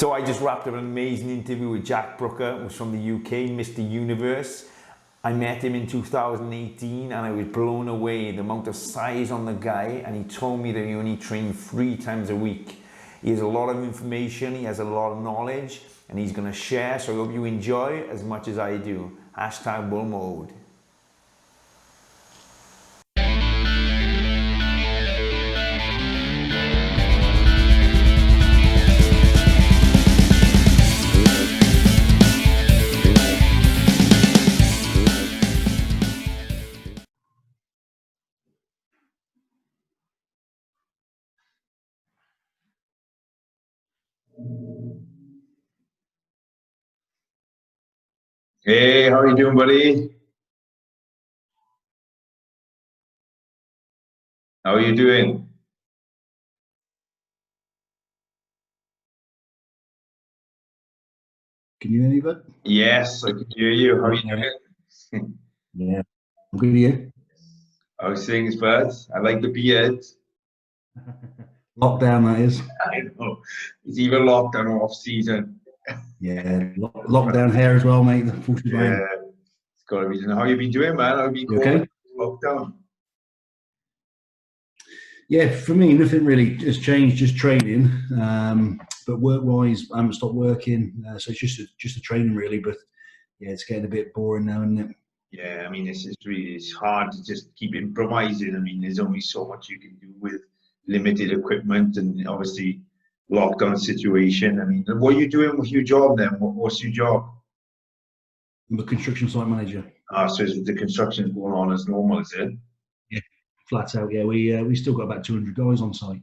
So I just wrapped up an amazing interview with Jack Brooker, who's from the UK, Mr. Universe. I met him in 2018 and I was blown away the amount of size on the guy, and he told me that he only trained 3 times a week. He has a lot of information, he has a lot of knowledge, and he's going to share, so I hope you enjoy as much as I do. Hashtag BULLMODE. Hey, how are you doing, buddy? How are you doing? Can you hear me, bud? Yes, I can hear you. How are you doing? Yeah, I'm good. You? How's things, bud? I like the beard. Lockdown, that is. I know. It's either lockdown or off season. Yeah, lockdown hair as well, mate. Yeah, it's got a reason. How you been doing, man? How you been okay? Lockdown? Yeah, for me, nothing really has changed, just training. But work-wise, I haven't stopped working, so it's just a training really. But yeah, it's getting a bit boring now, isn't it? Yeah, I mean, it's hard to just keep improvising. I mean, there's only so much you can do with limited equipment and obviously lockdown situation. I mean, what are you doing with your job then? What's your job? I'm a construction site manager. So the construction's going on as normal, is it? Yeah, flat out. Yeah, we still got about 200 guys on site.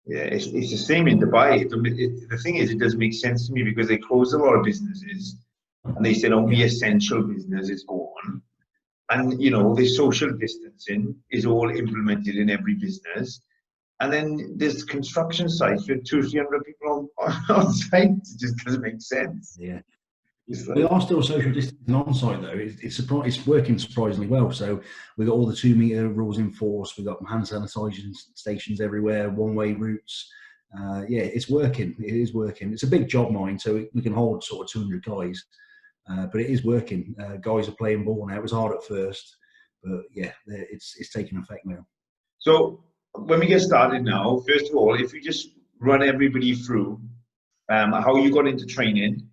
Yeah, it's the same in Dubai. The thing is, it doesn't make sense to me because they closed a lot of businesses and they said only essential business is gone. And, you know, the social distancing is all implemented in every business. And then there's construction sites with 200-300 people on site. It just doesn't make sense. Yeah. We are still social distancing on site though. It's working surprisingly well. So we've got all the 2 metre rules in force. We've got hand sanitisation stations everywhere, one-way routes. Yeah, it's working. It is working. It's a big job mine, so we can hold sort of 200 guys. But it is working. Guys are playing ball now. It was hard at first, but yeah, it's taking effect now. So when we get started now, first of all, if we just run everybody through how you got into training,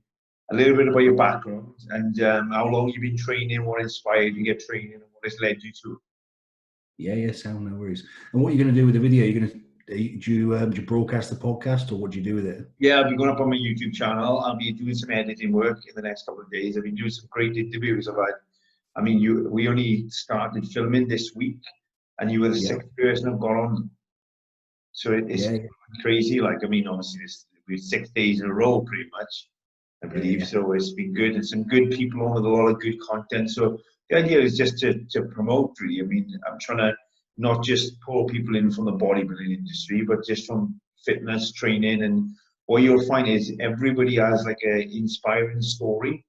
a little bit about your background, and how long you've been training, what inspired you to get training, and what has led you to. Yeah, sound, no worries. And what are you going to do with the video? Do you broadcast the podcast, or what do you do with it? Yeah, I'll be going up on my YouTube channel. I'll be doing some editing work in the next couple of days. I've been doing some great interviews. We only started filming this week, and you were the 6th person I've got on. So it's crazy. Like, I mean, obviously, we're 6 days in a row, pretty much, I believe. So it's been good, and some good people on with a lot of good content. So the idea is just to promote, really. I mean, I'm trying to not just pull people in from the bodybuilding industry, but just from fitness training. And what you'll find is everybody has like an inspiring story.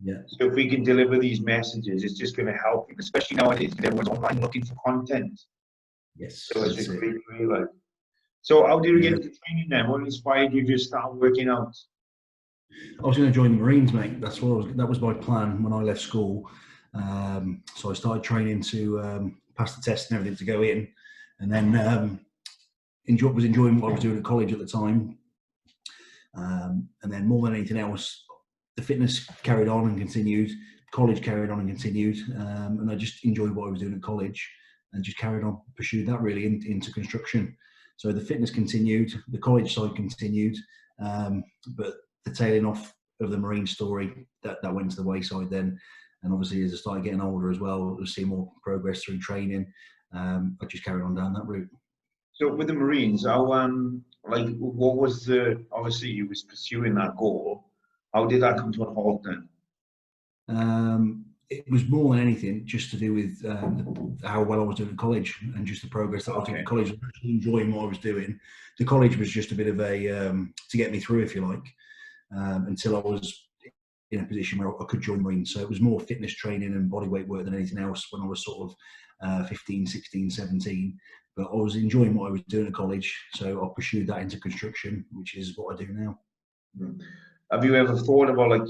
Yeah. So if we can deliver these messages, it's just going to help, especially nowadays because everyone's online looking for content. Yes. So it's a great way, like. So how did you get into training then? What inspired you to start working out? I was going to join the Marines, mate. That was my plan when I left school. So I started training to pass the test and everything to go in, and then was enjoying what I was doing at college at the time. And then more than anything else, the fitness carried on and continued. College carried on and continued, and I just enjoyed what I was doing at college and just carried on, pursued that really into construction. So the fitness continued, the college side continued, but the tailing off of the Marine story that went to the wayside then. And obviously, as I started getting older as well, to see more progress through training, I just carried on down that route. So with the Marines, what was obviously you was pursuing that goal. How did that come to a halt then? It was more than anything just to do with how well I was doing at college and just the progress that I was doing at college. I was actually enjoying what I was doing. The college was just a bit of a to get me through, if you like, until I was in a position where I could join Marines. So it was more fitness training and bodyweight work than anything else when I was sort of 15, 16, 17. But I was enjoying what I was doing at college, so I pursued that into construction, which is what I do now. Mm. Have you ever thought about, like,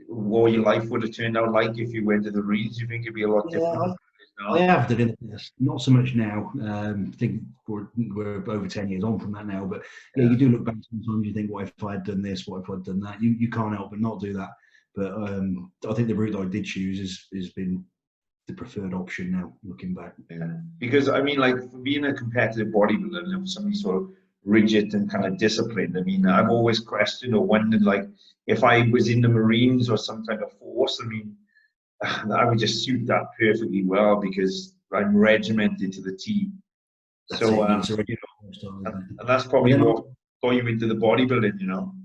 what your life would have turned out like if you went to the Marines? Do you think it'd be a lot Yeah, different than it is I now? have done it in the past. Not so much now. I think we're over 10 years on from that now. But yeah, Yeah. you do look back sometimes. You think, what if I had done this? What if I'd done that? You can't help but not do that. But I think the route that I did choose has been the preferred option now, looking back. Yeah. Because I mean, like, for being a competitive bodybuilder and somebody sort of rigid and kind of disciplined, I mean, I've always questioned or wondered, like, if I was in the Marines or some kind of force, I mean, I would just suit that perfectly well because I'm regimented to the T. That's So, it. It's a regular lifestyle, and, isn't it? and that's But probably then, what got you into the bodybuilding, you know?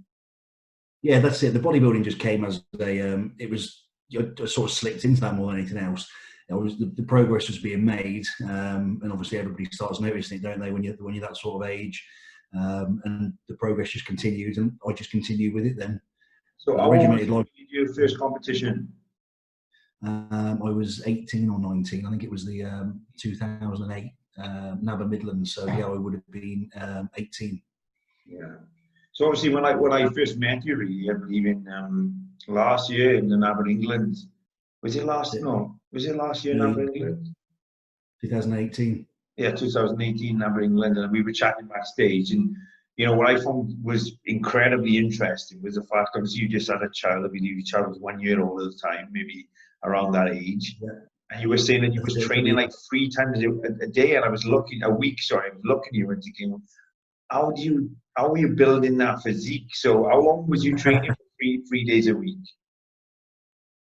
yeah, that's it. The bodybuilding just came as it was, I sort of slipped into that more than anything else. The progress was being made, and obviously everybody starts noticing it, don't they, when you're that sort of age, and the progress just continued, and I just continued with it then. So, But the how old was regimented you life, when you did your first competition? I was 18 or 19. I think it was the 2008 NABA Midlands. So yeah, I would have been 18. Yeah. So obviously, when I first met you, really, I believe in last year in the NABA England. Was it That's last? it. No, was it last year in Early NABA England? 2018. Yeah, 2018 NABA England, and we were chatting backstage. And what I found was incredibly interesting was the fact, obviously, you just had a child. I believe your child was 1 year old at the time, maybe around that age. Yeah, And you were saying that you that's was it. training like 3 times a day, and I was looking a week. Sorry, I was looking at you and thinking, how are you building that physique? So how long was you training for three days a week?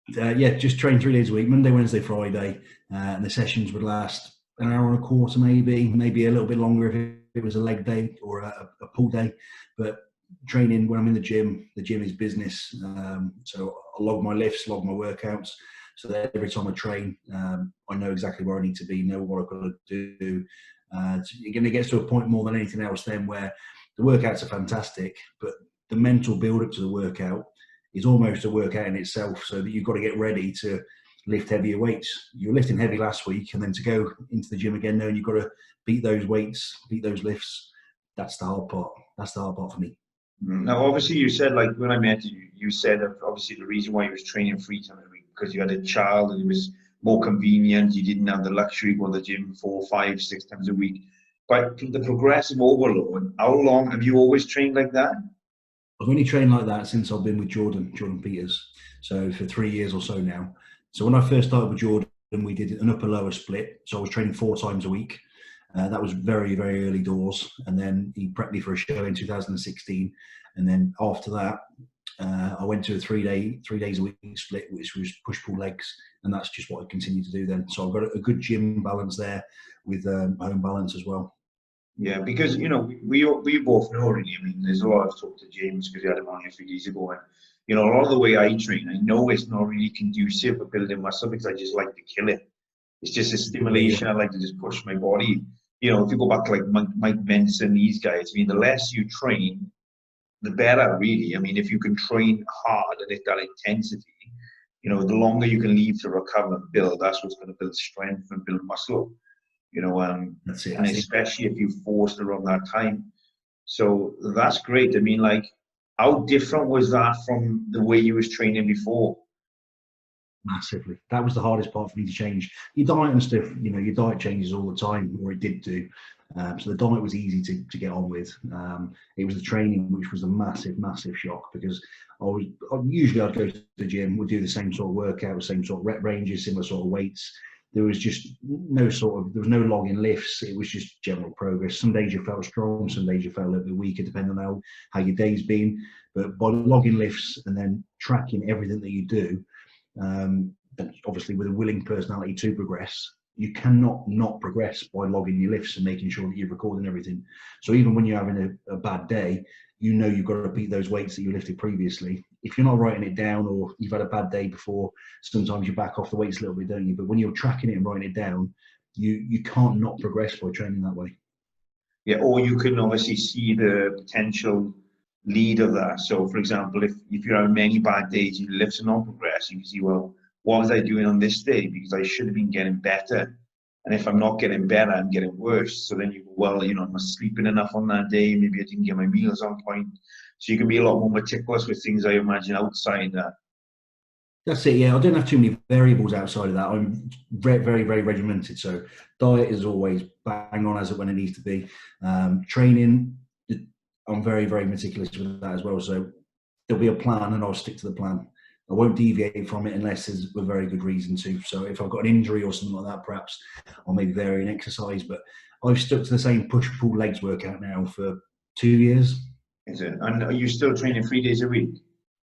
Yeah, just train 3 days a week, Monday, Wednesday, Friday, and the sessions would last an hour and a quarter, maybe a little bit longer if it was a leg day or a pull day. But training when I'm in the gym is business. So I log my lifts, log my workouts, so that every time I train, I know exactly where I need to be, know what I've got to do. You're going to get to a point more than anything else then where the workouts are fantastic, but the mental build up to the workout is almost a workout in itself, so that you've got to get ready to lift heavier weights. You were lifting heavy last week, and then to go into the gym again knowing you've got to beat those weights, beat those lifts, that's the hard part. That's the hard part for me. Now, obviously, you said, like, when I met you, you said that obviously the reason why you was training 3 times a week because you had a child and it was more convenient. You didn't have the luxury of going to the gym 4, 5, 6 times a week. But the progressive overload, how long have you always trained like that? I've only trained like that since I've been with Jordan Peters, so for 3 years or so now. So when I first started with Jordan, we did an upper lower split. So I was training 4 times a week. That was very, very early doors. And then he prepped me for a show in 2016. And then after that, I went to a 3 days a week split, which was push pull legs. And that's just what I continue to do then. So I've got a good gym balance there with home balance as well. Yeah, because we both know, really. I mean, there's a lot of talk to James because he had him on here a few days ago, and a lot of the way I train, I know it's not really conducive for building muscle because I just like to kill it. It's just a stimulation. I like to just push my body. If you go back to like Mike Benson, these guys, I mean, the less you train, the better, really. I mean, if you can train hard and at that intensity, the longer you can leave to recover and build, that's what's going to build strength and build muscle. That's it. And especially if you forced around that time. So that's great. I mean, like, how different was that from the way you was training before? Massively. That was the hardest part for me to change. Your diet and stuff, your diet changes all the time, or it did do. So the diet was easy to get on with. It was the training which was a massive, massive shock because usually I'd go to the gym, we'd do the same sort of workout, same sort of rep ranges, similar sort of weights. There was just there was no logging lifts. It was just general progress. Some days you felt strong, some days you felt a little bit weaker, depending on how your day's been. But by logging lifts and then tracking everything that you do, and obviously with a willing personality to progress, you cannot not progress by logging your lifts and making sure that you're recording everything. So even when you're having a bad day, you've got to beat those weights that you lifted previously. If you're not writing it down or you've had a bad day before, sometimes you back off the weights a little bit, don't you? But when you're tracking it and writing it down, you can't not progress by training that way. Yeah, or you can obviously see the potential lead of that. So, for example, if you're having many bad days, you lift and not progress, you can see, well, what was I doing on this day? Because I should have been getting better. And if I'm not getting better, I'm getting worse. So then you go, well, you know, I'm not sleeping enough on that day. Maybe I didn't get my meals on point. So you can be a lot more meticulous with things, I imagine, outside that. That's it. Yeah, I don't have too many variables outside of that. I'm very, very regimented. So diet is always bang on as it when it needs to be. Training, I'm very, very meticulous with that as well. So there'll be a plan, and I'll stick to the plan. I won't deviate from it unless there's a very good reason to. So if I've got an injury or something like that, perhaps I'll maybe vary in exercise. But I've stuck to the same push-pull legs workout now for 2 years. Is it? And are you still training 3 days a week?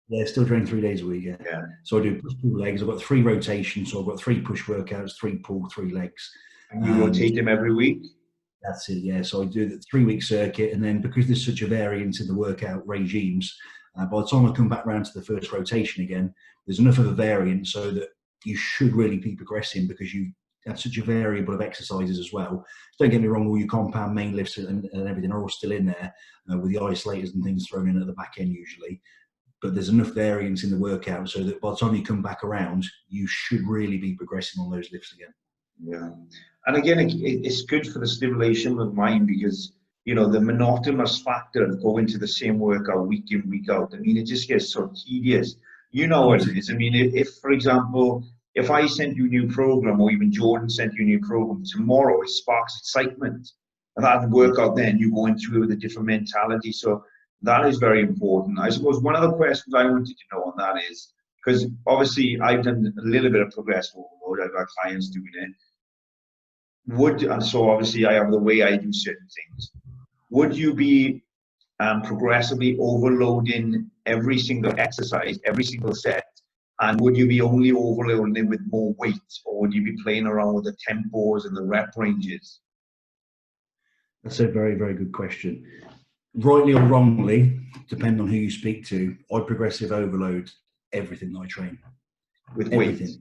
Yeah, still training 3 days a week. Yeah. Yeah. So I do push-pull legs. I've got 3 rotations. So I've got 3 push workouts, 3 pull, 3 legs. And you rotate them every week? That's it, yeah. So I do the 3-week circuit, and then because there's such a variance in the workout regimes, by the time I come back round to the first rotation again, there's enough of a variance so that you should really be progressing because you have such a variable of exercises as well. Don't get me wrong, all your compound main lifts and everything are all still in there with the isolators and things thrown in at the back end usually. But there's enough variance in the workout so that by the time you come back around, you should really be progressing on those lifts again. Yeah. And again, it's good for the stimulation of mind because, you know, the monotonous factor of going to the same workout week in, week out. I mean, it just gets so tedious. You know what it is. I mean, if for example, if I sent you a new program or even Jordan sent you a new program tomorrow, it sparks excitement. And that workout then, you go into it with a different mentality. So that is very important. I suppose one of the questions I wanted to know on that is, because obviously I've done a little bit of progressive overload, I've got clients doing it. And so obviously I have the way I do certain things. Would you be progressively overloading every single exercise, every single set? And would you be only overloading it with more weight, or would you be playing around with the tempos and the rep ranges? That's a very, very good question. Rightly or wrongly, depending on who you speak to, I progressive overload everything that I train. With Everything. weights?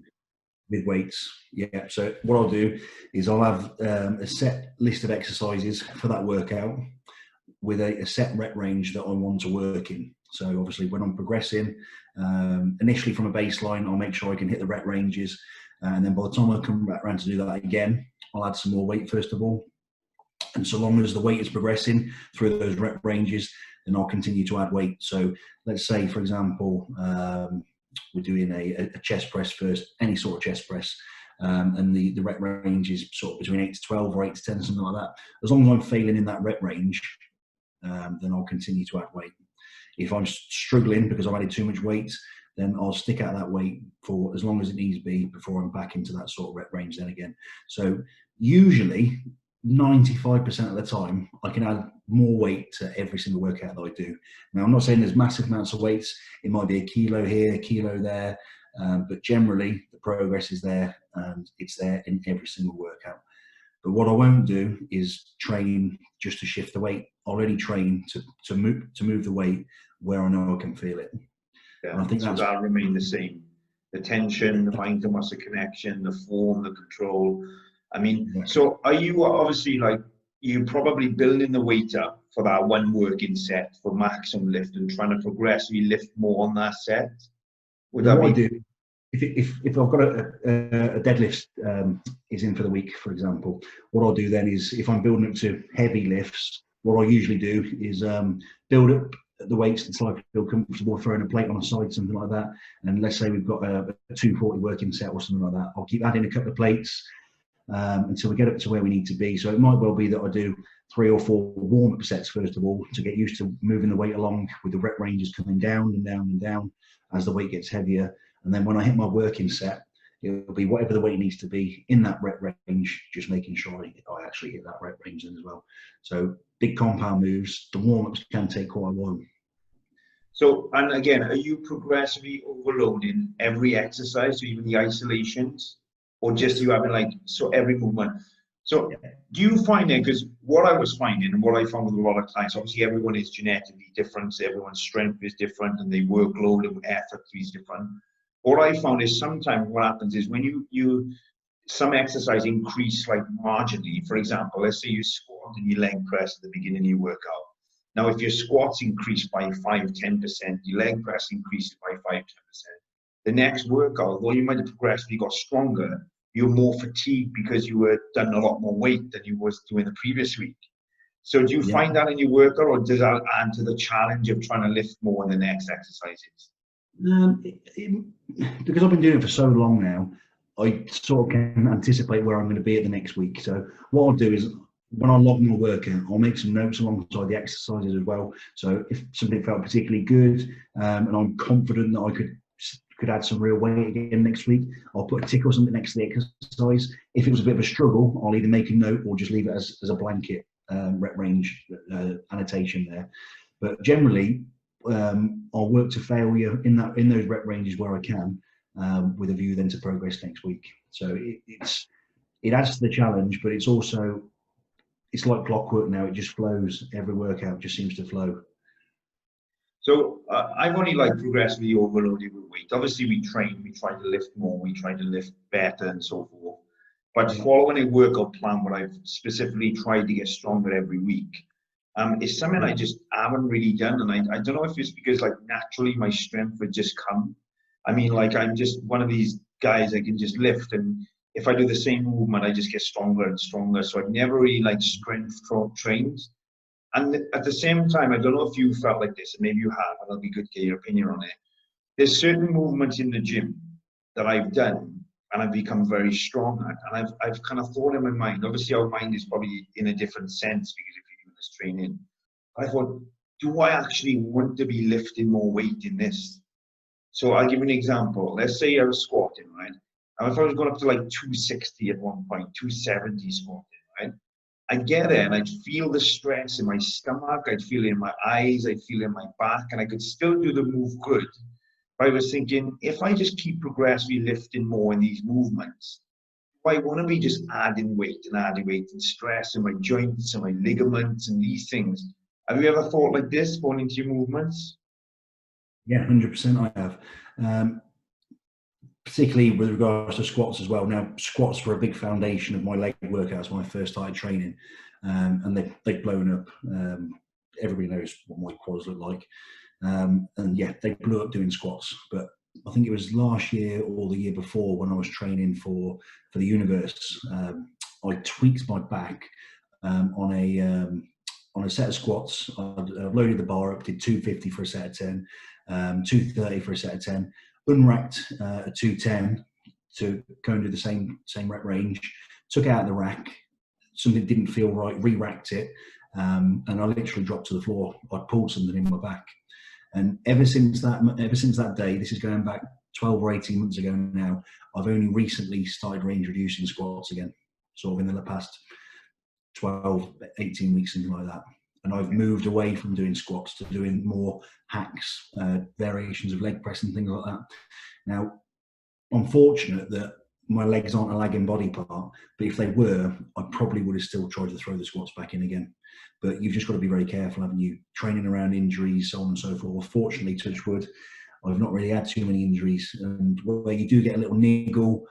With weights, yeah. So what I'll do is I'll have a set list of exercises for that workout with a set rep range that I want to work in. So obviously when I'm progressing, initially from a baseline, I'll make sure I can hit the rep ranges. And then by the time I come back around to do that again, I'll add some more weight first of all. And so long as the weight is progressing through those rep ranges, then I'll continue to add weight. So let's say, for example, we're doing a chest press first, any sort of chest press, and the rep range is sort of between 8 to 12 or 8 to 10, something like that. As long as I'm failing in that rep range, then I'll continue to add weight. If I'm struggling because I've added too much weight, then I'll stick out that weight for as long as it needs to be before I'm back into that sort of rep range then again. So usually 95% of the time, I can add more weight to every single workout that I do. Now, I'm not saying there's massive amounts of weights. It might be a kilo here, a kilo there, but generally the progress is there and it's there in every single workout. But what I won't do is train just to shift the weight. I already train to move the weight where I know I can feel it. Yeah, and I think so that'll remain the same. The tension, the mind to muscle connection, the form, the control. I mean, so are you obviously like, you probably building the weight up for that one working set for maximum lift and trying to progressively lift more on that set? Would that what be? I do, if I've got a deadlift is in for the week, for example, what I'll do then is if I'm building up to heavy lifts, what I usually do is build up the weights until I feel comfortable throwing a plate on a side, something like that. And let's say we've got a 240 working set or something like that. I'll keep adding a couple of plates until we get up to where we need to be. So it might well be that I do 3 or 4 warm-up sets first of all to get used to moving the weight along with the rep ranges coming down and down and down as the weight gets heavier. And then when I hit my working set, it'll be whatever the weight needs to be in that rep range, just making sure I actually hit that rep range then as well. So big compound moves, the warm-ups can take quite a while. So, and again, are you progressively overloading every exercise, so even the isolations, or just you having like, so every movement? So do you find it, because what I was finding and what I found with a lot of clients, obviously everyone is genetically different, so everyone's strength is different and the workload and effort is different. What I found is sometimes what happens is when some exercise increase like marginally, for example, let's say you squat and you leg press at the beginning of your workout. Now, if your squats increase by 5-10%, your leg press increases by 5-10%. The next workout, although you might have progressively got stronger, you're more fatigued because you were done a lot more weight than you was doing the previous week. So do you find that in your workout, or does that add to the challenge of trying to lift more in the next exercises? Because I've been doing it for so long now, I sort of can anticipate where I'm going to be at the next week. So what I'll do is, when I log my workout, I'll make some notes alongside the exercises as well. So if something felt particularly good, and I'm confident that I could add some real weight again next week, I'll put a tick or something next to the exercise. If it was a bit of a struggle, I'll either make a note or just leave it as a blanket rep range annotation there. But generally, I'll work to failure in those rep ranges where I can, with a view then to progress next week. So it adds to the challenge, but it's like clockwork now. It just flows. Every workout just seems to flow. So I've only progressively overloaded with weight. Obviously, we try to lift more, we try to lift better and so forth. But following a workout plan, what I've specifically tried to get stronger every week, is something I just haven't really done. And I don't know if it's because naturally my strength would just come. I mean, I'm just one of these guys that can just lift, and if I do the same movement, I just get stronger and stronger. So I've never really strength trained. And at the same time, I don't know if you felt like this, and maybe you have, and it'll be good to get your opinion on it. There's certain movements in the gym that I've done and I've become very strong at. And I've kind of thought in my mind, obviously our mind is probably in a different sense because if you're doing this training, I thought, do I actually want to be lifting more weight in this? So I'll give you an example. Let's say I was squatting, right? And if I was going up to 260 at one point, 270 squatting, right? I'd get there and I'd feel the stress in my stomach, I'd feel it in my eyes, I'd feel it in my back, and I could still do the move good. But I was thinking, if I just keep progressively lifting more in these movements, I want to be just adding weight and stress in my joints and my ligaments and these things. Have you ever thought like this going into your movements? Yeah, 100% I have. Particularly with regards to squats as well. Now, squats were a big foundation of my leg workouts when I first started training, and they've blown up. Everybody knows what my quads look like, and yeah, they blew up doing squats. But I think it was last year or the year before when I was training for the Universe, I tweaked my back on a set of squats. I loaded the bar up, did 250 for a set of 10, 230 for a set of 10. Unracked a 210 to go and do the same rep range, took it out of the rack, something didn't feel right, re-racked it, and I literally dropped to the floor. I pulled something in my back. And ever since that day, this is going back 12 or 18 months ago now, I've only recently started reintroducing squats again, sort of in the past 12, 18 weeks, something like that. And I've moved away from doing squats to doing more hacks, variations of leg press and things like that. Now, I'm fortunate that my legs aren't a lagging body part, but if they were, I probably would have still tried to throw the squats back in again. But you've just got to be very careful, haven't you? Training around injuries, so on and so forth. Fortunately, touch wood, I've not really had too many injuries. And where you do get a little niggle,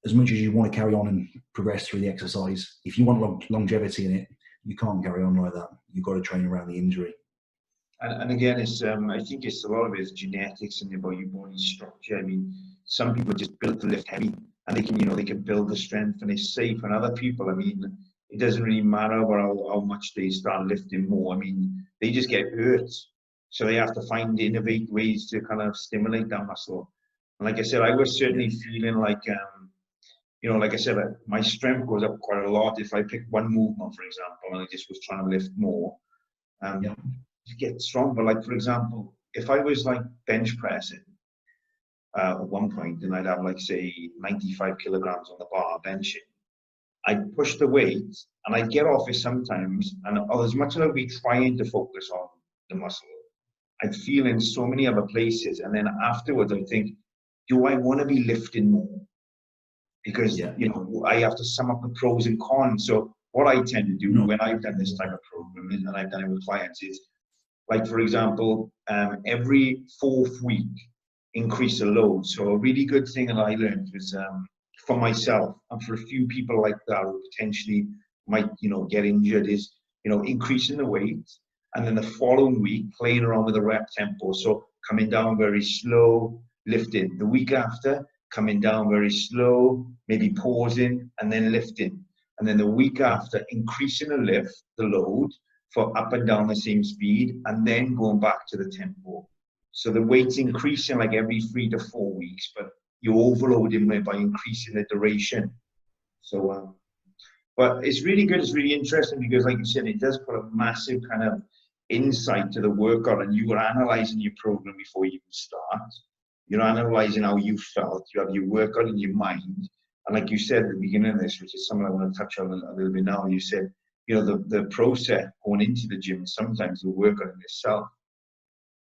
as much as you want to carry on and progress through the exercise, if you want longevity in it, you can't carry on like that. You've got to train around the injury. And again, it's I think it's a lot of it is genetics and about your body structure. I mean, some people are just built to lift heavy, and they can build the strength and it's safe. And other people, I mean, it doesn't really matter about how much they start lifting more. I mean, they just get hurt, so they have to innovate ways to kind of stimulate that muscle. And like I said, I was certainly feeling like like I said, my strength goes up quite a lot if I pick one movement, for example, and I just was trying to lift more. To get stronger. Like, for example, if I was bench pressing at one point, and I'd have say 95 kilograms on the bar benching, I'd push the weight and I'd get off it sometimes, and as much as I'd be trying to focus on the muscle, I'd feel in so many other places, and then afterwards I think, do I want to be lifting more? Because I have to sum up the pros and cons. So what I tend to do when I've done this type of program, and I've done it with clients, is for example, every 4th week, increase the load. So a really good thing that I learned was for myself and for a few people like that who potentially might, get injured is, increasing the weight, and then the following week playing around with the rep tempo. So coming down very slow, lifting. The week after, coming down very slow, maybe pausing and then lifting. And then the week after, increasing the load for up and down the same speed, and then going back to the tempo. So the weight's increasing like every 3 to 4 weeks, but you're overloading it by increasing the duration. So, but it's really good. It's really interesting because, like you said, it does put a massive kind of insight to the workout, and you were analyzing your program before you even start. You're analyzing how you felt. You have your workout in your mind. And like you said at the beginning of this, which is something I want to touch on a little bit now, you said, you know, the process going into the gym, sometimes the workout in itself.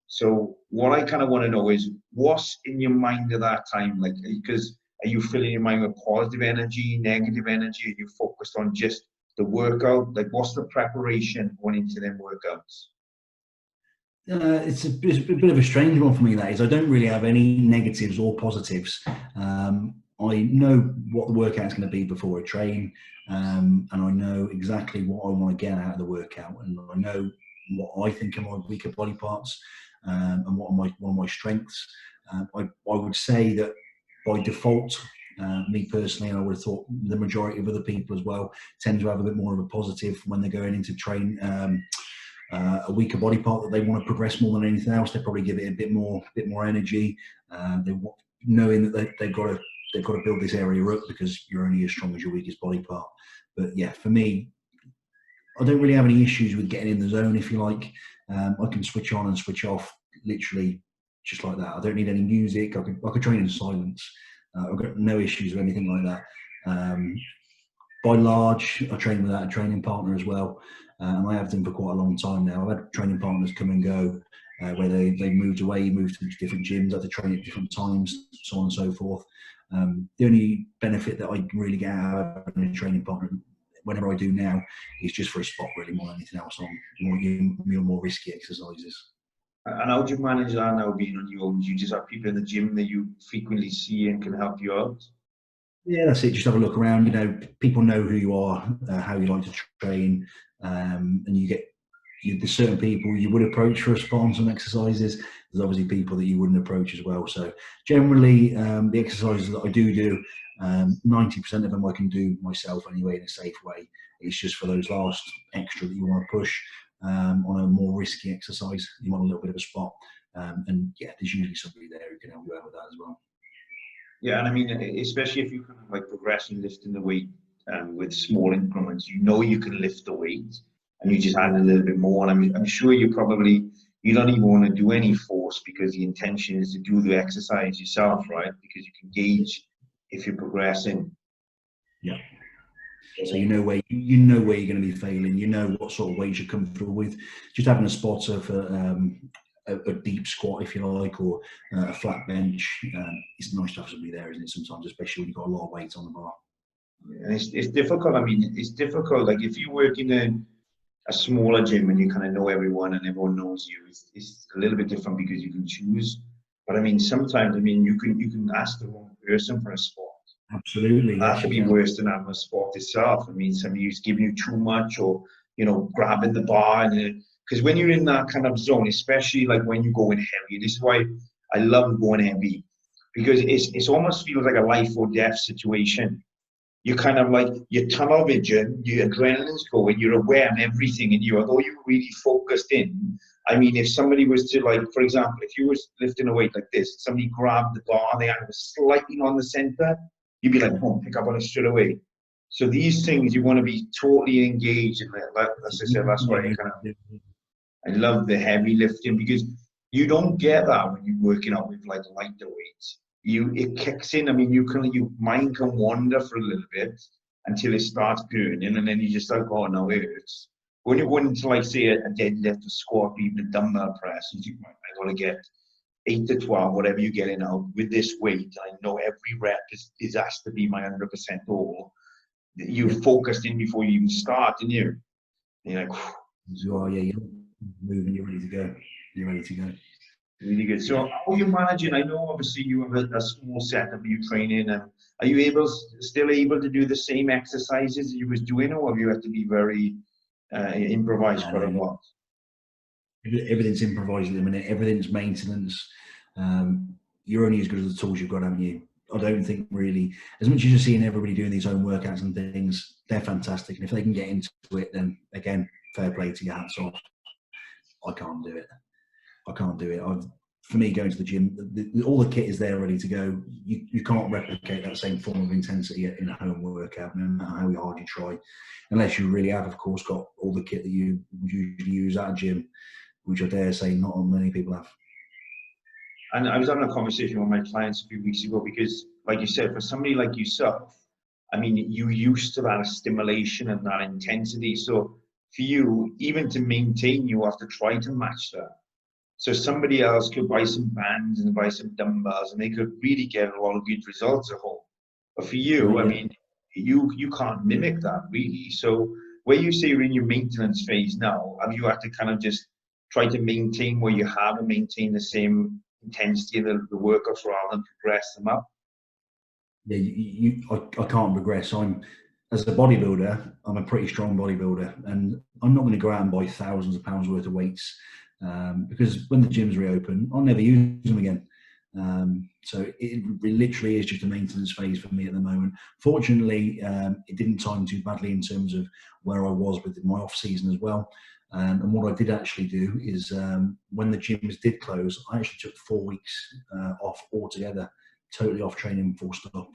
So what I kind of want to know is, what's in your mind at that time? Like, because are you filling your mind with positive energy, negative energy? Are you focused on just the workout? Like, what's the preparation going into them workouts? It's a bit of a strange one for me, that is. I don't really have any negatives or positives. I know what the workout is going to be before I train, and I know exactly what I want to get out of the workout, and I know what I think are my weaker body parts, and what are one of my strengths. I would say that by default, me personally, and I would have thought the majority of other people as well, tend to have a bit more of a positive when they're going into train. A weaker body part that they want to progress more than anything else. They probably give it a bit more energy. Knowing that they've got to build this area up, because you're only as strong as your weakest body part. But yeah, for me, I don't really have any issues with getting in the zone, if you like. I can switch on and switch off literally just like that. I don't need any music. I could train in silence. I've got no issues with anything like that. By and large, I train without a training partner as well. And I have done for quite a long time now. I've had training partners come and go, where they moved away, moved to different gyms, had to train at different times, so on and so forth. The only benefit that I really get out of having a training partner, whenever I do now, is just for a spot, really, more than anything else, on more risky exercises. And how do you manage that now, being on your own? Do you just have people in the gym that you frequently see and can help you out? Yeah, that's it. Just have a look around. You know, people know who you are, how you like to train, and there's certain people you would approach for a spot on some exercises. There's obviously people that you wouldn't approach as well. So generally, the exercises that I do, 90% of them I can do myself anyway in a safe way. It's just for those last extra that you want to push on a more risky exercise. You want a little bit of a spot, and yeah, there's usually somebody there who can help you out with that as well. Yeah, and I mean, especially if you kind of like progressing, lifting the weight with small increments, you know you can lift the weight, and you just add a little bit more. And I'm sure you don't even want to do any force, because the intention is to do the exercise yourself, right? Because you can gauge if you're progressing. Yeah. So you know where you're going to be failing. You know what sort of weight you come through with. Just having a spot of a deep squat, if you like, or a flat bench. It's nice to have somebody there, isn't it? Sometimes, especially when you've got a lot of weight on the bar. And it's difficult. I mean, it's difficult. Like if you work in a smaller gym and you kind of know everyone and everyone knows you, it's a little bit different because you can choose. But I mean, sometimes, I mean, you can ask the wrong person for a spot. Absolutely. That could be worse than having a sport itself. I mean, somebody who's giving you too much, or, you know, grabbing the bar. Because when you're in that kind of zone, especially like when you go in heavy, this is why I love going heavy, because it almost feels like a life or death situation. You're kind of like, your tunnel vision, your adrenaline's going, you're aware of everything in you, although you're really focused in. I mean, if somebody was to, like, for example, if you was lifting a weight like this, somebody grabbed the bar, they had it slightly on the center, you'd be like, oh, pick up on it straight away. So these things, you want to be totally engaged in it. Like, as I said, that's why I love the heavy lifting, because you don't get that when you're working out with like lighter weights. It kicks in. I mean, your mind can wander for a little bit until it starts burning, and then you just like, oh no, it hurts. When you go into, like, say, a deadlift, a squat, even a dumbbell press, you think, I want to get 8 to 12, whatever you get in out with this weight. I know every rep is has to be my 100% all. You're focused in before you even start, and you're like, you are, yeah, you're moving, you're ready to go. You're ready to go. Really good. So how are you managing? I know obviously you have a small setup you training, and are you still able to do the same exercises you was doing, or have you had to be very improvised quite a lot? Everything's improvised at the minute. Everything's maintenance. You're only as good as the tools you've got, haven't you? I don't think really, as much as you're seeing everybody doing these own workouts and things, they're fantastic. And if they can get into it, then again, fair play to your hats off. I can't do it. For me, going to the gym, all the kit is there ready to go. You can't replicate that same form of intensity in a home workout, no matter how hard you try, unless you really have, of course, got all the kit that you usually use at a gym, which I dare say not many people have. And I was having a conversation with my clients a few weeks ago because, like you said, for somebody like yourself, I mean, you used to that stimulation and that intensity. So for you, even to maintain, you have to try to match that. So somebody else could buy some bands and buy some dumbbells, and they could really get a lot of good results at home. But for you, I mean, you can't mimic that really. So where you say you're in your maintenance phase now, have you had to kind of just try to maintain where you have and maintain the same intensity of the workouts rather than progress them up? Yeah, I can't progress. As a bodybuilder, I'm a pretty strong bodybuilder, and I'm not going to go out and buy thousands of pounds worth of weights because when the gyms reopen, I'll never use them again. So it literally is just a maintenance phase for me at the moment. Fortunately, it didn't time too badly in terms of where I was with my off season as well. And what I did actually do is when the gyms did close, I actually took 4 weeks off altogether, totally off training, full stop.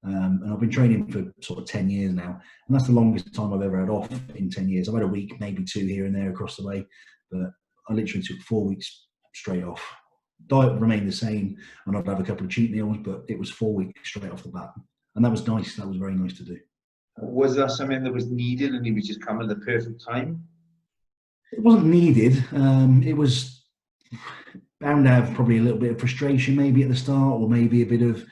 And I've been training for sort of 10 years now, and that's the longest time I've ever had off in 10 years. I've had a week, maybe 2 here and there across the way, but I literally took 4 weeks straight off. Diet remained the same, and I'd have a couple of cheat meals, but it was 4 weeks straight off the bat, and that was nice. That was very nice to do. Was that something that was needed, and it was just coming at the perfect time? It wasn't needed. It was bound to have probably a little bit of frustration maybe at the start, or maybe a bit of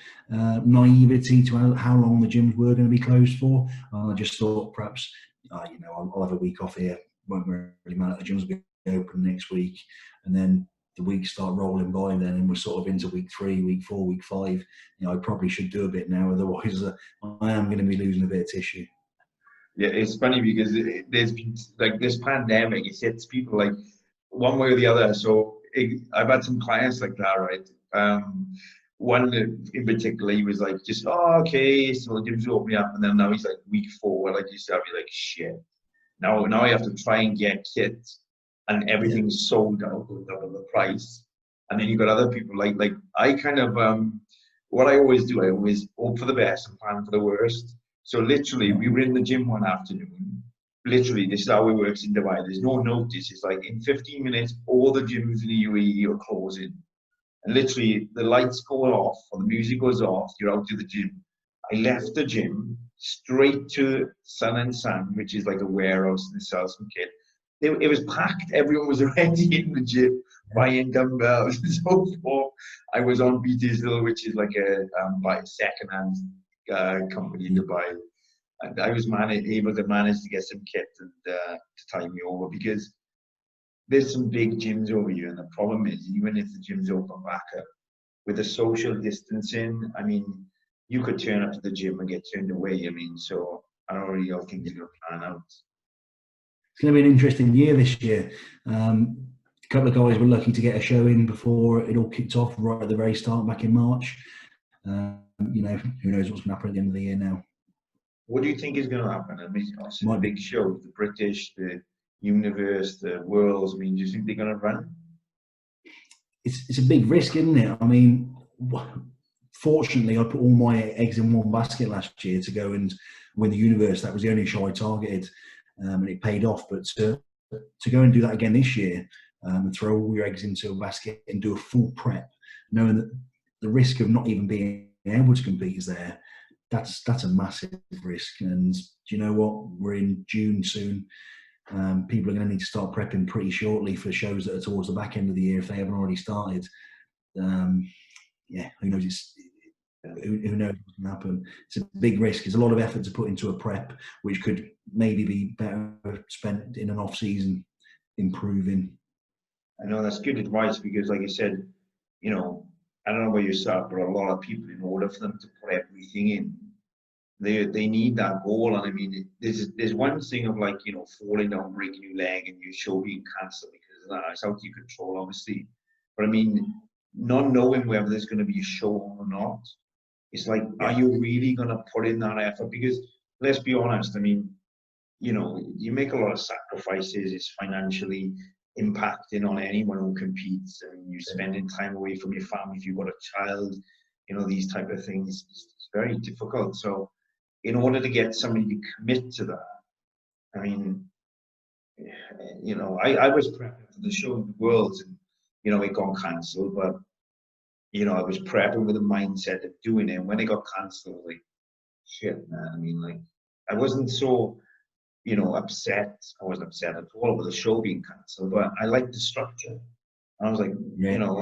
naivety to how long the gyms were going to be closed for. I just thought perhaps, I'll have a week off here. Won't really matter. The gyms will be open next week, and then the weeks start rolling by then, and we're sort of into week 3, week 4, week 5. I probably should do a bit now, otherwise I am going to be losing a bit of tissue. Yeah, it's funny because there's been like this pandemic, it hits people like one way or the other. So I've had some clients like that, right? One in particular, he was like, just, oh, okay, so the gym's opening up. And then now he's like week 4, like you said, be like, shit. Now I have to try and get kits, and everything's sold out, goes double the price. And then you've got other people like I kind of, what I always do, I always hope for the best and plan for the worst. So literally, we were in the gym one afternoon. Literally, this is how it works in Dubai. There's no notice. It's like in 15 minutes, all the gyms in the UAE are closing. And literally, the lights go off or the music goes off. You're out to the gym. I left the gym straight to Sun and Sun, which is like a warehouse that sells some kit. It was packed. Everyone was already in the gym buying dumbbells and so forth. I was on BTSL, which is like a second-hand company in Dubai. And I was able to manage to get some kit and to tie me over, because there's some big gyms over here, and the problem is, even if the gyms open back up, with the social distancing, I mean, you could turn up to the gym and get turned away. I mean, so I don't really think it's going to plan out. It's going to be an interesting year this year. A couple of guys were lucky to get a show in before it all kicked off right at the very start back in March. Who knows what's going to happen at the end of the year now. What do you think is going to happen? I mean, obviously the big shows, the British, the Universe, the Worlds, I mean, do you think they're going to run? It's a big risk, isn't it? I mean, fortunately, I put all my eggs in one basket last year to go and win the Universe. That was the only show I targeted, and it paid off. But to go and do that again this year, and throw all your eggs into a basket and do a full prep, knowing that the risk of not even being able to compete is there, that's a massive risk. And do you know what? We're in June soon. People are going to need to start prepping pretty shortly for shows that are towards the back end of the year if they haven't already started. Who knows? Who knows what's going to happen? It's a big risk. It's a lot of effort to put into a prep, which could maybe be better spent in an off season improving. I know that's good advice, because, like I said, I don't know about yourself, but a lot of people, in order for them to put everything in, they need that goal. And I mean, there's one thing of like, falling down, breaking your leg, and your show being cancelled because of that. It's out of your control, obviously. But I mean, not knowing whether there's going to be a show or not, It's like, are you really going to put in that effort? Because let's be honest, I mean, you know, you make a lot of sacrifices. It's financially impacting on anyone who competes, and you're spending time away from your family if you've got a child, you know, these type of things. It's very difficult. So in order to get somebody to commit to that, I mean, you know, I was prepping for the show of the Worlds, and, you know, it got cancelled, but, you know, I was prepping with the mindset of doing it. And when it got cancelled, like, shit, man. I mean, like, I wasn't so, you know, upset. I wasn't upset at all with the show being cancelled, but I liked the structure. I was like, you know,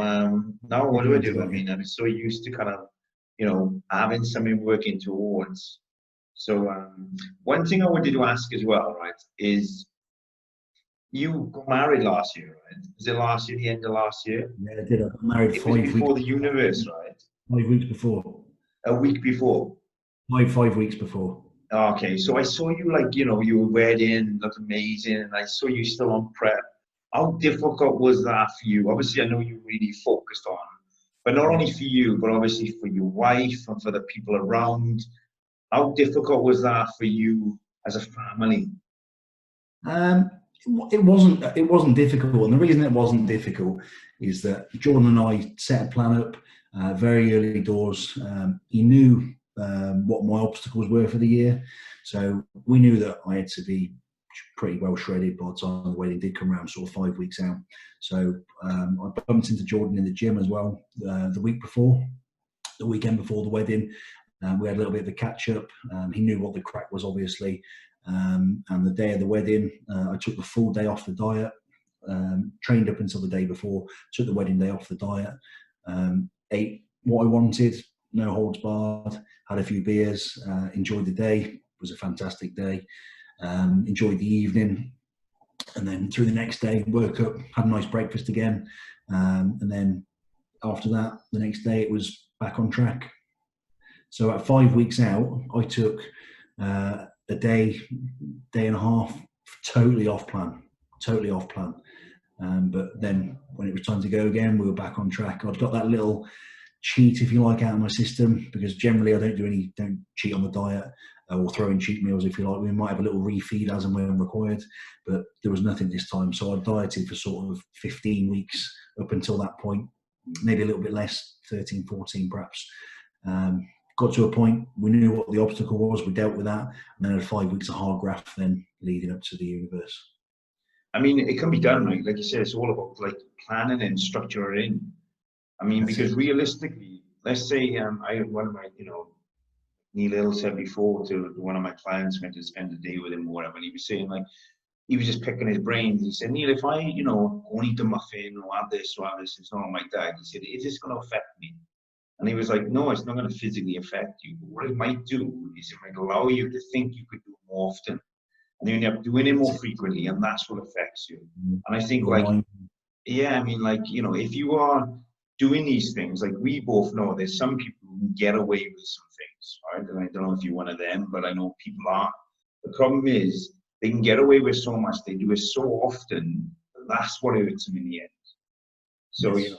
now what do I do? I mean, I'm so used to kind of, you know, having something working towards. So one thing I wanted to ask as well, right, is you got married last year, right? Was it last year, the end of last year? Yeah, I did. I got married It was before the universe, right? 5 weeks before. A week before. 5 weeks before. Okay, so I saw you, like, you know, you were wedding, looked amazing, and I saw you still on prep. How difficult was that for you? Obviously, I know you really focused on, but not only for you, but obviously for your wife and for the people around. How difficult was that for you as a family? It wasn't difficult, and the reason it wasn't difficult is that Jordan and I set a plan up very early doors. He knew what my obstacles were for the year, so we knew that I had to be pretty well shredded by the time the wedding did come around, sort of 5 weeks out. So I bumped into Jordan in the gym as well the weekend before the wedding. We had a little bit of a catch up. He knew what the crack was, obviously. And the day of the wedding, I took the full day off the diet, trained up until the day before, took the wedding day off the diet, ate what I wanted, no holds barred, had a few beers, enjoyed the day. It was a fantastic day. Enjoyed the evening. And then through the next day, woke up, had a nice breakfast again. And then after that, the next day, it was back on track. So at 5 weeks out, I took a day and a half, totally off plan. But then when it was time to go again, we were back on track. I've got that little cheat, if you like, out of my system, because generally I don't cheat on the diet or throw in cheat meals, if you like. We might have a little refeed as and when required, but there was nothing this time. So I dieted for sort of 15 weeks up until that point, maybe a little bit less, 13, 14 perhaps. Got to a point, we knew what the obstacle was, we dealt with that, and then had 5 weeks of hard graft then leading up to the universe. I mean, it can be done, right? Like you said, it's all about like planning and structuring. I mean, because realistically, let's say I had one of my, you know, Neil Hill said before to one of my clients, went to spend a day with him or whatever, and he was saying, like, he was just picking his brains. He said, Neil, if I, you know, won't eat a muffin or have this or have this, it's not on my diet. He said, is this going to affect me? And he was like, no, it's not going to physically affect you. But what it might do is it might allow you to think you could do it more often. And you end up doing it more frequently, and that's what affects you. And I think, like, yeah, I mean, like, you know, if you are doing these things, like we both know there's some people who can get away with some things, right? And I don't know if you're one of them, but I know people are. The problem is they can get away with so much, they do it so often, that's what hurts them in the end. So, you know,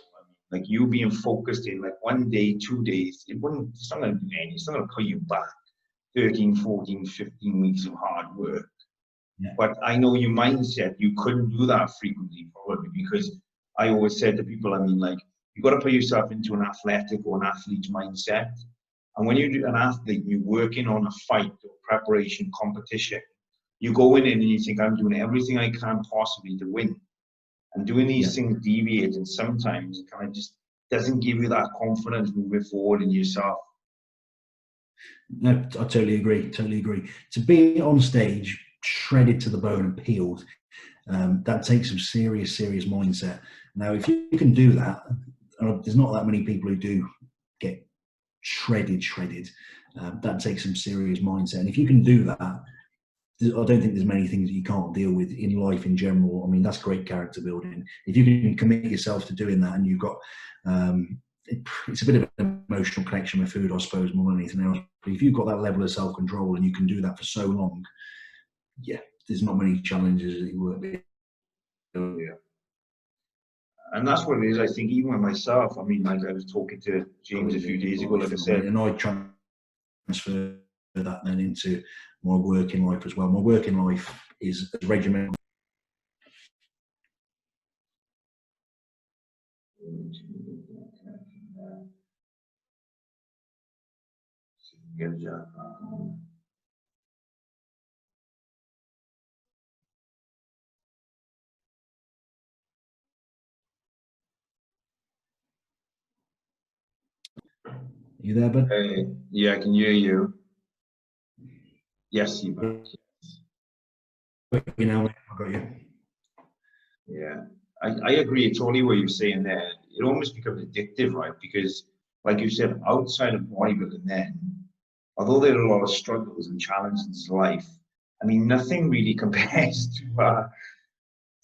like you being focused in like 1 day, 2 days, it's not going to do anything. It's not going to put you back 13, 14, 15 weeks of hard work. Yeah. But I know your mindset, you couldn't do that frequently probably, because I always said to people, I mean, like, you got to put yourself into an athletic or an athlete's mindset. And when you're an athlete, you're working on a fight or preparation competition, you go in and you think, I'm doing everything I can possibly to win. And doing these things deviate, and sometimes it kind of just doesn't give you that confidence moving forward in yourself. No, I totally agree. To be on stage, shredded to the bone and peeled, that takes some serious mindset. Now, if you can do that, there's not that many people who do get shredded. That takes some serious mindset. And if you can do that, I don't think there's many things that you can't deal with in life in general. I mean, that's great character building. If you can commit yourself to doing that, and you've got, it's a bit of an emotional connection with food, I suppose, more than anything else. But if you've got that level of self-control and you can do that for so long, yeah, there's not many challenges that you won't be. Yeah. And that's what it is. I think even with myself, I mean, like I was talking to James a few days ago, like I said, and I transfer that then into my working life as well. My working life is regimented. You there, bud? yeah, I can hear you. Yes, you back. You know, I got you. Yeah, I agree totally what you're saying there. It almost becomes addictive, right? Because, like you said, outside of bodybuilding, then, although there are a lot of struggles and challenges in life, I mean, nothing really compares to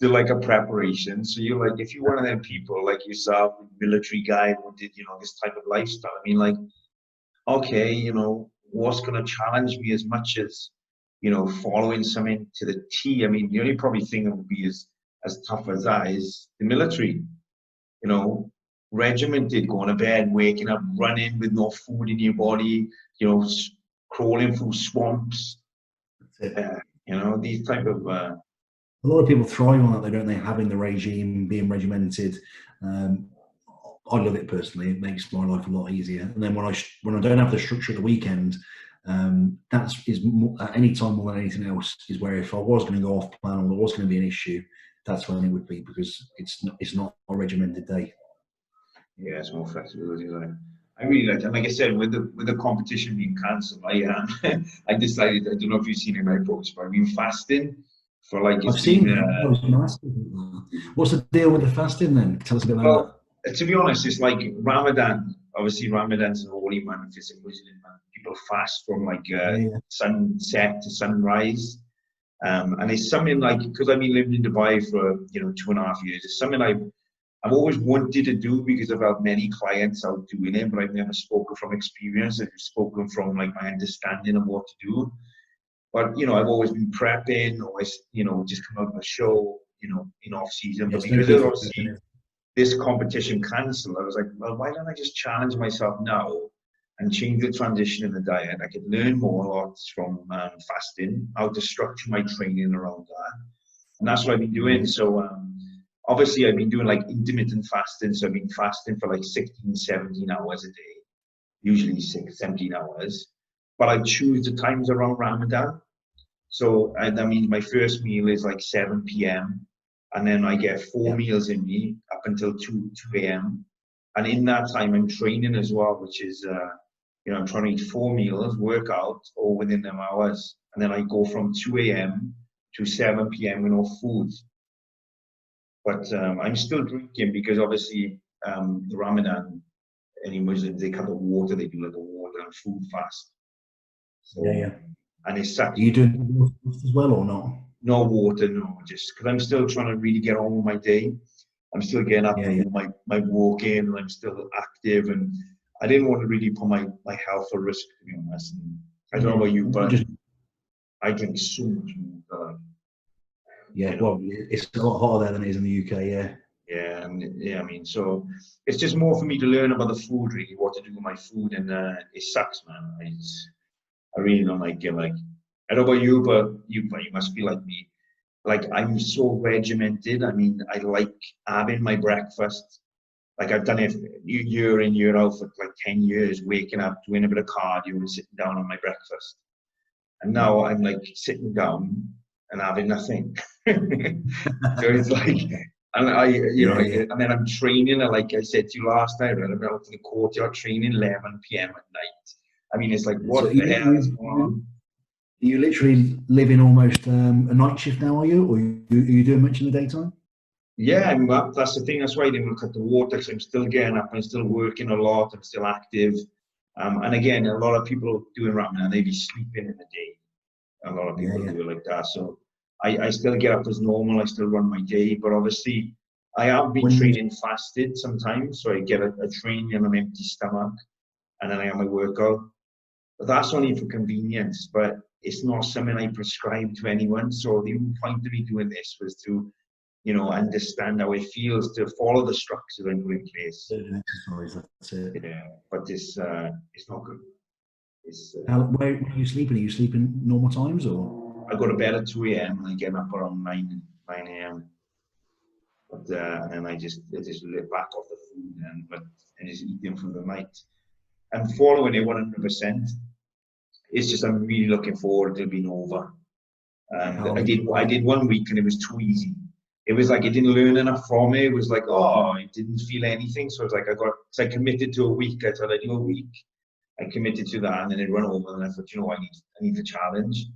like a preparation. So you're like, if you're one of them people like yourself, military guy who did, you know, this type of lifestyle, I mean, like, okay, you know, what's going to challenge me as much as, you know, following something to the T? I mean, the only probably thing that would be as tough as that is the military, you know, regimented, going to bed, waking up, running with no food in your body, you know, crawling through swamps, you know, these type of, a lot of people thrive on that, they don't they, having the regime, being regimented. I love it personally. It makes my life a lot easier. And then when I don't have the structure at the weekend, that's at any time more than anything else is where if I was going to go off plan or there was going to be an issue, that's when it would be, because it's not a regimented day. yeah, it's more flexibility. Like, I really like, and like I said, with the competition being cancelled, I decided, I don't know if you've seen in my post, but I've been fasting for like, I've seen what's the deal with the fasting then? Tell us a bit about that. To be honest, it's like Ramadan. Obviously, Ramadan's a holy month. It's a Muslim month. People fast from like sunset to sunrise. And it's something like, because I've been living in Dubai for, you know, 2.5 years, it's something I've always wanted to do because I've had many clients out doing it, but I've never spoken from experience. I've spoken from like my understanding of what to do. But, you know, I've always been prepping, always, you know, just come out of a show, you know, in off season. But because of obviously this competition cancelled, I was like, well, why don't I just challenge myself now and change the transition in the diet? I could learn more lots from fasting, how to structure my training around that. And that's what I've been doing. So obviously I've been doing like intermittent fasting. So I've been fasting for like 16, 17 hours a day, usually 17 hours. But I choose the times around Ramadan. So that means my first meal is like 7 p.m. And then I get 4 meals in me up until 2 a.m. And in that time, I'm training as well, which is, you know, I'm trying to eat 4 meals, work out all within them hours. And then I go from 2 a.m. to 7 p.m. with no food. But I'm still drinking because obviously the Ramadan, any Muslims, they cut the water, they do like a water and food fast. So, and it's such. Are you doing as well or not? No water, no, just because I'm still trying to really get on with my day. I'm still getting up and do my walking, and I'm still active, and I didn't want to really put my health at risk, to be honest. And I don't know about you, but I drink so much water. Yeah, well, it's a lot hotter there than it is in the UK, yeah. Yeah, I mean, so it's just more for me to learn about the food, really, what to do with my food, and it sucks, man. I really don't like it. Like, I don't know about you, but you must be like me. Like, I'm so regimented. I mean, I like having my breakfast. Like, I've done it year in, year out for like 10 years, waking up, doing a bit of cardio and sitting down on my breakfast. And now I'm like sitting down and having nothing. So it's like, and and then I'm training. And like I said to you last night, I'm out to the courtyard training 11 p.m. at night. I mean, it's like, what the hell is going on? Are you literally living almost a night shift now, are you? Or are you doing much in the daytime? Yeah, that's the thing. That's why I didn't cut the water, because I'm still getting up. I'm still working a lot. I'm still active. And again, a lot of people doing Ramadan, they be sleeping in the day. A lot of people do it like that. So I still get up as normal. I still run my day. But obviously, I have been training fasted sometimes. So I get a training on an empty stomach, and then I have my workout. But that's only for convenience. But it's not something I prescribe to anyone. So the point of me doing this was to you know, understand how it feels to follow the structure and put in place. That's it. Yeah, but it's not good. It's Where are you sleeping? Are you sleeping normal times or? I go to bed at 2 a.m. and I get up around 9 a.m. But and then I just live back off the food and just eat them through the night. I'm following it 100%. It's just I'm really looking forward to being over. I did 1 week and it was too easy. It was like I didn't learn enough from it. It was like, oh, I didn't feel anything. So it's like I committed to a week. I thought I'd do a week. I committed to that and then it ran over and I thought, you know, I need the challenge.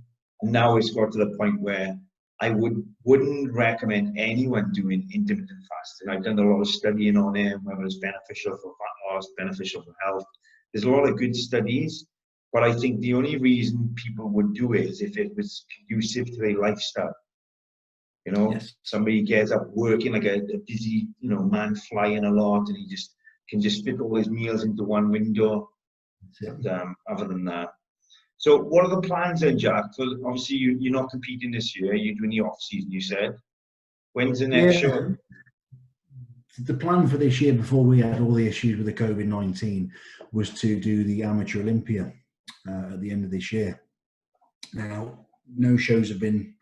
And now it's got to the point where I wouldn't recommend anyone doing intermittent fasting. I've done a lot of studying on it, whether it's beneficial for fat loss, beneficial for health. There's a lot of good studies, but I think the only reason people would do it is if it was conducive to their lifestyle. You know, yes. Somebody gets up working like a busy, you know, man flying a lot, and he can fit all his meals into one window. But, other than that, so what are the plans then, Jack? So obviously you're not competing this year. You're doing the off season. You said. When's the next show? The plan for this year, before we had all the issues with the COVID-19, was to do the Amateur Olympia at the end of this year. Now, no shows have been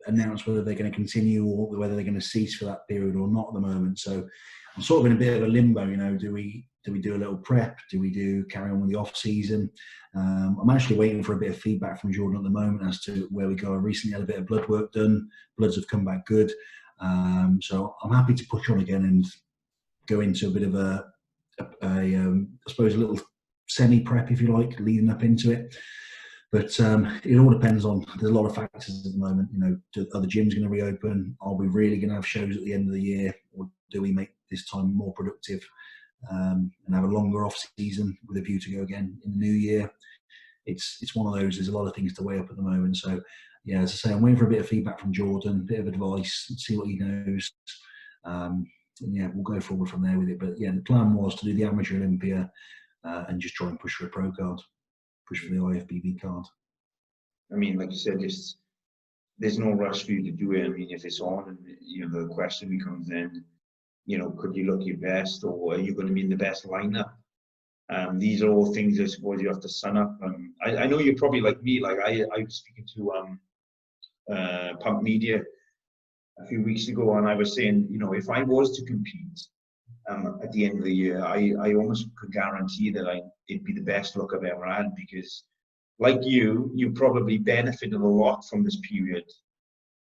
announced whether they're going to continue or whether they're going to cease for that period or not at the moment. So I'm sort of in a bit of a limbo. You know, do we do a little prep? Do we carry on with the off season? I'm actually waiting for a bit of feedback from Jordan at the moment as to where we go. I recently had a bit of blood work done. Bloods have come back good. So I'm happy to push on again and go into a bit of I suppose a little semi-prep, if you like, leading up into it. But it all depends on, there's a lot of factors at the moment. You know, are the gyms going to reopen? Are we really going to have shows at the end of the year? Or do we make this time more productive and have a longer off season with a view to go again in the new year? It's one of those, there's a lot of things to weigh up at the moment. So yeah, as I say, I'm waiting for a bit of feedback from Jordan, a bit of advice, see what he knows. And yeah, we'll go forward from there with it. But yeah, the plan was to do the Amateur Olympia and just try and push for a pro card, push for the IFBB card. I mean, like you said, there's no rush for you to do it. I mean, if it's on, and you know, the question becomes then, you know, could you look your best, or are you going to be in the best lineup? These are all things I suppose you have to sum up. I know you're probably like me. Like I was speaking to Pump Media a few weeks ago, and I was saying, you know, if I was to compete at the end of the year, I almost could guarantee that it'd be the best look I've ever had, because like you probably benefited a lot from this period.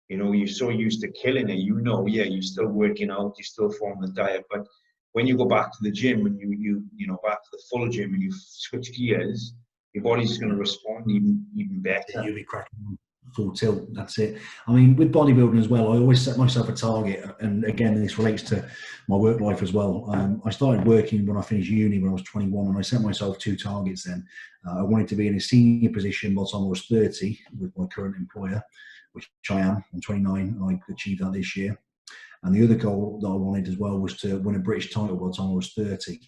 You know, you're so used to killing it, you know, yeah, you're still working out, you still form the diet, but when you go back to the gym and you know, back to the full gym and you switch gears, your body's just going to respond even better. You'll be cracking full tilt. That's it. I mean, with bodybuilding as well, I always set myself a target, and again, this relates to my work life as well. I started working when I finished uni when I was 21, and I set myself 2 targets then. I wanted to be in a senior position by the time I was 30 with my current employer, which I am. I'm 29, and I achieved that this year. And the other goal that I wanted as well was to win a British title by the time I was 30.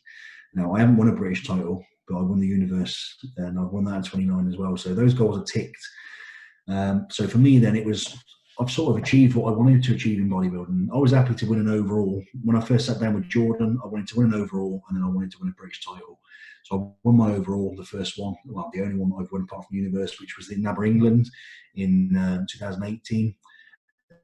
Now, I haven't won a British title, but I won the Universe, and I've won that at 29 as well. So those goals are ticked. So for me then, I've sort of achieved what I wanted to achieve in bodybuilding. I was happy to win an overall. When I first sat down with Jordan, I wanted to win an overall, and then I wanted to win a British title. So I won my overall, the first one, well, the only one I've won apart from the Universe, which was in Nabber, England in 2018.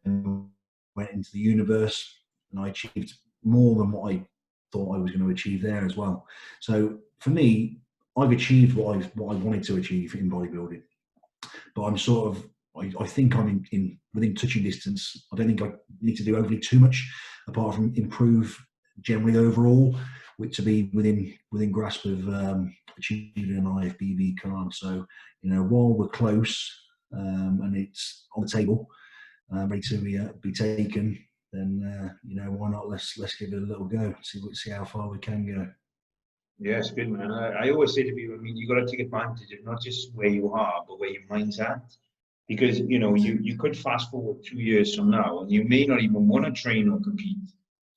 And went into the Universe, and I achieved more than what I thought I was going to achieve there as well. So for me, I've achieved what I wanted to achieve in bodybuilding. But I'm sort of, I think I'm within touching distance. I don't think I need to do overly too much apart from improve generally overall, which to be within grasp of achieving an IFBB card. So, you know, while we're close and it's on the table, ready to be taken, then you know, why not? Let's give it a little go. See how far we can go. Yeah, it's good, man. I always say to people, I mean, you got to take advantage of not just where you are, but where your mind's at. Because, you know, you could fast forward 2 years from now, and you may not even want to train or compete.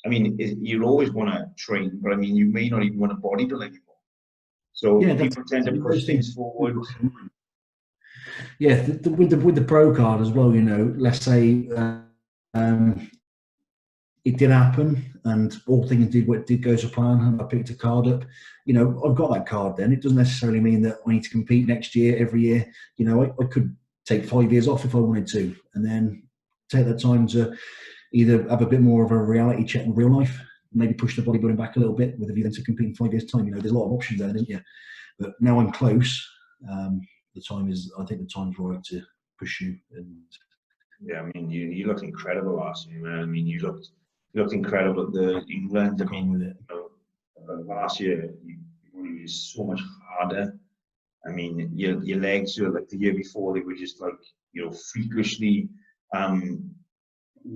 I mean, you'll always want to train, but I mean, you may not even want to bodybuild anymore. So yeah, people tend to push things forward. Yeah, with the pro card as well, you know, let's say it did happen, and all things did go to plan, and I picked a card up. You know, I've got that card then. It doesn't necessarily mean that I need to compete next year, every year. You know, I could take 5 years off if I wanted to, and then take that time to either have a bit more of a reality check in real life, maybe push the bodybuilding back a little bit with a view to compete in 5 years' time. You know, there's a lot of options there, isn't there? But now I'm close. I think the time's right to pursue. And yeah, I mean, you looked incredible last year, man. I mean, you looked incredible at the England. I mean, with it. you know, last year you were just so much harder. I mean, your legs were like the year before, they were just like, you know, freakishly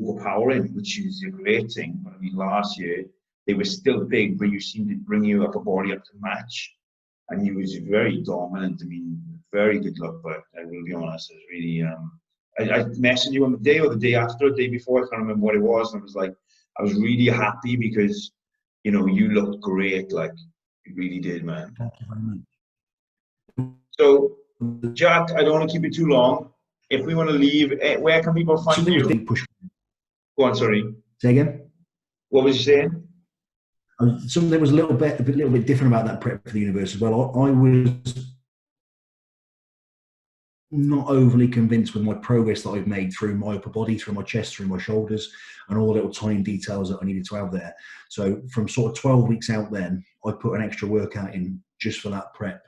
overpowering, which is a great thing. But I mean, last year they were still big, but you seemed to bring your upper body up to match, and you was very dominant. I mean, very good look. But I will be honest, it's really. I messaged you on the day or the day after, the day before. I can't remember what it was, and I was like, I was really happy because, you know, you looked great. Like, you really did, man. Thank you very much. So, Jack, I don't want to keep it too long. If we want to leave, where can people find Something you? was push. Go on, sorry. Say again. What was you saying? Something was a little bit different about that prep for the universe as well. I was not overly convinced with my progress that I've made through my upper body, through my chest, through my shoulders, and all the little tiny details that I needed to have there. So from sort of 12 weeks out then, I put an extra workout in just for that prep.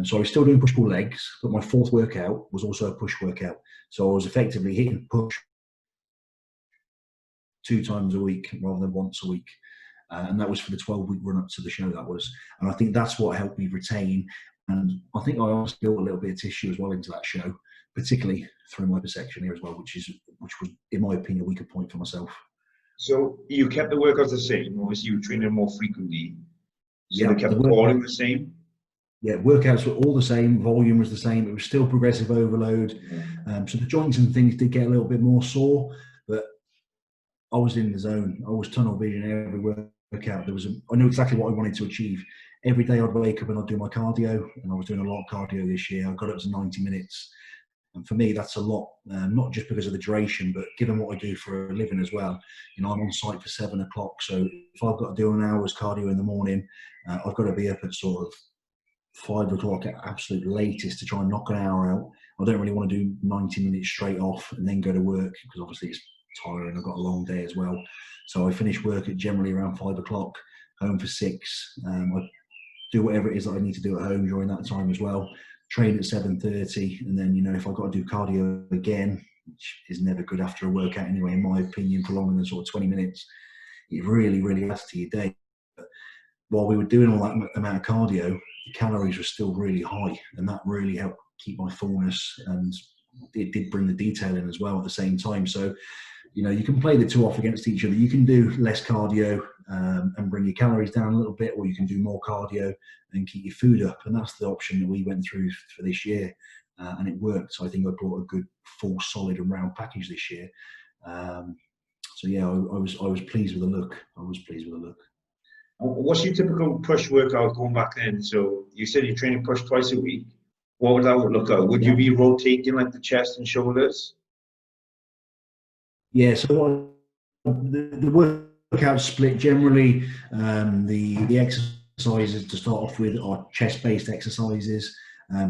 So I was still doing push-pull legs, but my fourth workout was also a push workout. So I was effectively hitting push 2 times a week rather than once a week. And that was for the 12-week run up to the show, that was. And I think that's what helped me retain. And I think I also built a little bit of tissue as well into that show, particularly through my liposuction here as well, which was, in my opinion, a weaker point for myself. So you kept the workouts the same. Obviously, you were training more frequently. So Yeah, they kept the volume the same. Yeah, workouts were all the same. Volume was the same. It was still progressive overload. So the joints and things did get a little bit more sore, but I was in the zone. I was tunnel vision every workout. I knew exactly what I wanted to achieve. Every day I'd wake up and I'd do my cardio, and I was doing a lot of cardio this year. I got up to 90 minutes. And for me, that's a lot, not just because of the duration, but given what I do for a living as well. You know, I'm on site for 7 o'clock. So if I've got to do an hour's cardio in the morning, I've got to be up at sort of 5 o'clock at absolute latest to try and knock an hour out. I don't really want to do 90 minutes straight off and then go to work, because obviously it's tiring. I've got a long day as well. So I finish work at generally around 5 o'clock, home for 6. I do whatever it is that I need to do at home during that time as well. Train at 7:30, and then, you know, if I've got to do cardio again, which is never good after a workout anyway, in my opinion, for longer than sort of 20 minutes, it really, really adds to your day. But while we were doing all that amount of cardio, the calories were still really high, and that really helped keep my fullness, and it did bring the detail in as well at the same time. So, you know, you can play the two off against each other. You can do less cardio and bring your calories down a little bit, or you can do more cardio and keep your food up. And that's the option that we went through for this year, and it worked. So I think I brought a good, full, solid and round package this year. So yeah, I was pleased with the look. I was pleased with the look. What's your typical push workout going back then? So you said you're training push twice a week. What would that look like? Would you be rotating like the chest and shoulders? Yeah, so the workout split generally, the exercises to start off with are chest-based exercises.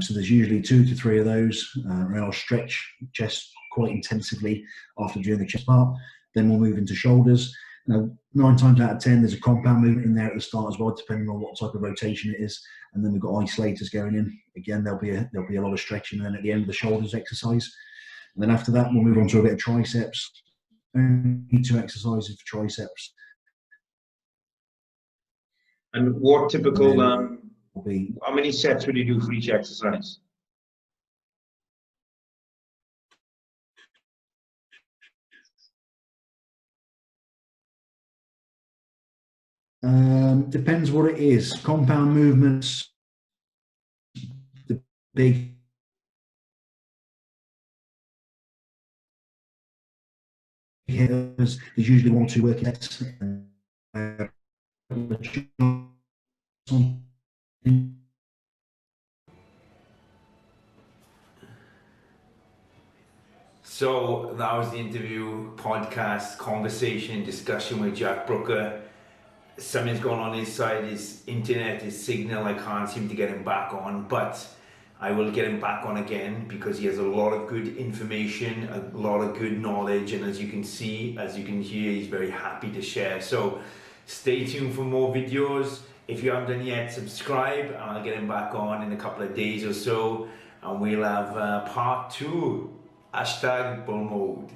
So there's usually 2 to 3 of those, and I'll stretch chest quite intensively after doing the chest part. Then we'll move into shoulders. Now, 9 times out of 10, there's a compound movement in there at the start as well, depending on what type of rotation it is. And then we've got isolators going in. Again, there'll be a lot of stretching, and then at the end of the shoulders exercise. And then after that, we'll move on to a bit of triceps. Only 2 exercises for triceps. And what typical, how many sets would you do for each exercise? Depends what it is. Compound movements, the big hitters, there's usually 1 or 2 workouts. So that that was the interview, podcast, conversation, discussion with Jack Brooker. Something's gone on his side, his internet, his signal, I can't seem to get him back on, but I will get him back on again because he has a lot of good information, a lot of good knowledge, and as you can see, as you can hear, he's very happy to share. So stay tuned for more videos. If you haven't done yet, subscribe, and I'll get him back on in a couple of days or so, and we'll have part 2, #BULLMODE.